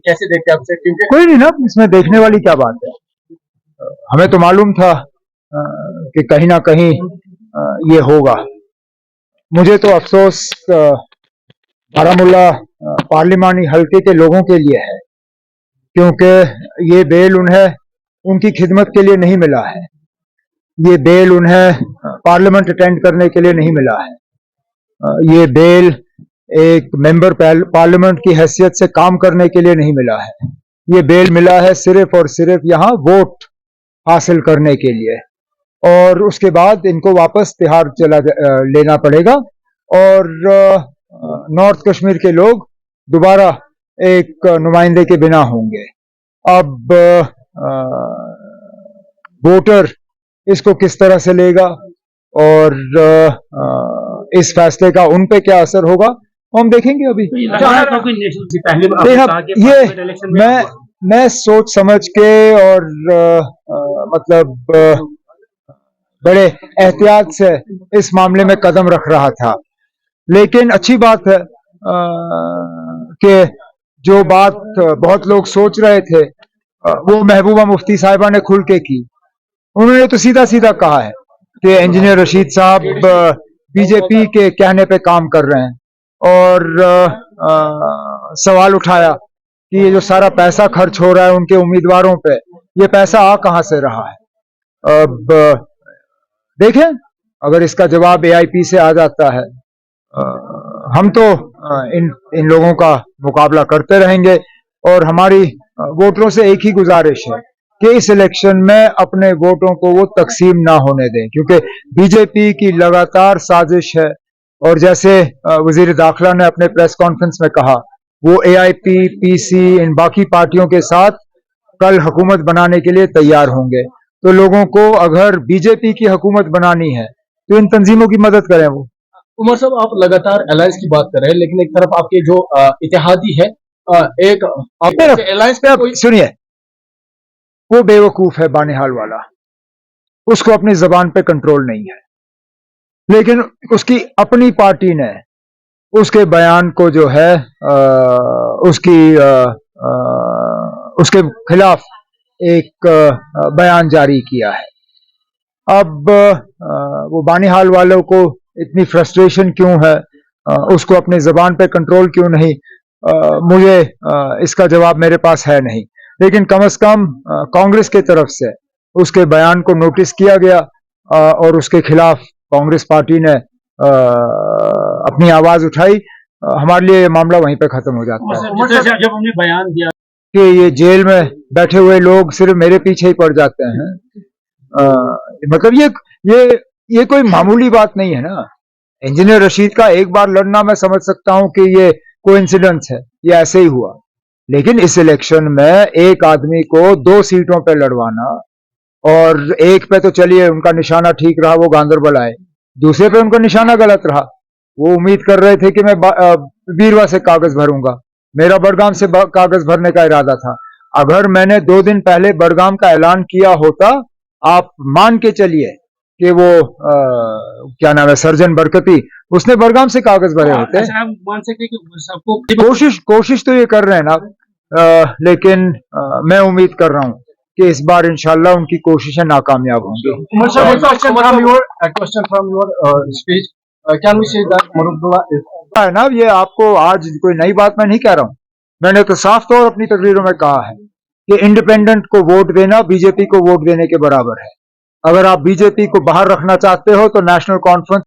कैसे देखते हैं आपसे, क्योंकि कोई नहीं ना, इसमें देखने वाली क्या बात है। हमें तो मालूम था कि कहीं ना कहीं ये होगा। मुझे तो अफसोस बारामूला पार्लिमानी हल्के के लोगों के लिए है, क्योंकि ये बेल उन्हें उनकी खिदमत के लिए नहीं मिला है। ये बेल उन्हें पार्लियामेंट अटेंड करने के लिए नहीं मिला है। ये बेल एक मेंबर पार्लियामेंट की हैसियत से काम करने के लिए नहीं मिला है। ये बेल मिला है सिर्फ और सिर्फ यहाँ वोट हासिल करने के लिए, और उसके बाद इनको वापस तिहाड़ लेना पड़ेगा, और नॉर्थ कश्मीर के लोग दोबारा एक नुमाइंदे के बिना होंगे। अब वोटर इसको किस तरह से लेगा और इस फैसले का उन पे क्या असर होगा हम देखेंगे। अभी ये मैं सोच समझ के और मतलब बड़े एहतियात से इस मामले में कदम रख रहा था, लेकिन अच्छी बात है कि जो बात बहुत लोग सोच रहे थे वो महबूबा मुफ्ती साहिबा ने खुल के की। उन्होंने तो सीधा सीधा कहा है कि इंजीनियर रशीद साहब बीजेपी के कहने पे काम कर रहे हैं, और सवाल उठाया कि ये जो सारा पैसा खर्च हो रहा है उनके उम्मीदवारों पे, ये पैसा आ कहां से रहा है। अब देखें, अगर इसका जवाब एआईपी से आ जाता है, हम तो इन लोगों का मुकाबला करते रहेंगे, और हमारी वोटरों से एक ही गुजारिश है कि इस इलेक्शन में अपने वोटों को वो तकसीम ना होने दें, क्योंकि बीजेपी की लगातार साजिश है। और जैसे वजीर दाखिला ने अपने प्रेस कॉन्फ्रेंस में कहा, वो एआईपी, पीसी, इन बाकी पार्टियों के साथ कल हुकूमत बनाने के लिए तैयार होंगे। तो लोगों को अगर बीजेपी की हुकूमत बनानी है तो इन तंजीमों की मदद करें। वो उमर साहब, आप लगातार अलायंस की बात कर रहे हैं, लेकिन एक तरफ आपके जो इत्तेहादी है, एक अलायंस पे सुनिए, वो बेवकूफ है बानिहाल वाला, उसको अपनी जबान पे कंट्रोल नहीं है, लेकिन उसकी अपनी पार्टी ने उसके बयान को जो है उसके खिलाफ एक बयान जारी किया है। अब वो बानिहाल वालों को इतनी फ्रस्ट्रेशन क्यों है, उसको अपनी जबान पे कंट्रोल क्यों नहीं, मुझे इसका जवाब मेरे पास है नहीं, लेकिन कम से कम कांग्रेस की तरफ से उसके बयान को नोटिस किया गया, और उसके खिलाफ कांग्रेस पार्टी ने अपनी आवाज उठाई। हमारे लिए ये मामला वहीं पे खत्म हो जाता है। जब हमने बयान दिया कि ये जेल में बैठे हुए लोग सिर्फ मेरे पीछे ही पड़ जाते हैं, मतलब ये कोई मामूली बात नहीं है ना। इंजीनियर रशीद का एक बार लड़ना मैं समझ सकता हूं कि ये कोइंसिडेंस है, ये ऐसे ही हुआ, लेकिन इस इलेक्शन में एक आदमी को 2 सीटों पे लड़वाना, और एक पे तो चलिए उनका निशाना ठीक रहा, वो गांधरबल आए, दूसरे पे उनका निशाना गलत रहा। वो उम्मीद कर रहे थे कि मैं बीरवा से कागज भरूंगा, मेरा बड़गाम से कागज भरने का इरादा था। अगर मैंने 2 दिन पहले बड़गाम का ऐलान किया होता, आप मान के चलिए कि वो क्या नाम है, सर्जन बरकती, उसने बड़गाम से कागज भरे होते। मान सकते कि सबको कोशिश तो ये कर रहे हैं ना, लेकिन मैं उम्मीद कर रहा हूं कि इस बार इंशाल्लाह उनकी कोशिशें नाकामयाब होंगी। है ना, ये आपको आज कोई नई बात मैं नहीं कह रहा हूं, मैंने तो साफ तौर अपनी तकरीरों में कहा है कि इंडिपेंडेंट को वोट देना बीजेपी को वोट देने के बराबर है। अगर आप बीजेपी को बाहर रखना चाहते हो तो नेशनल कॉन्फ्रेंस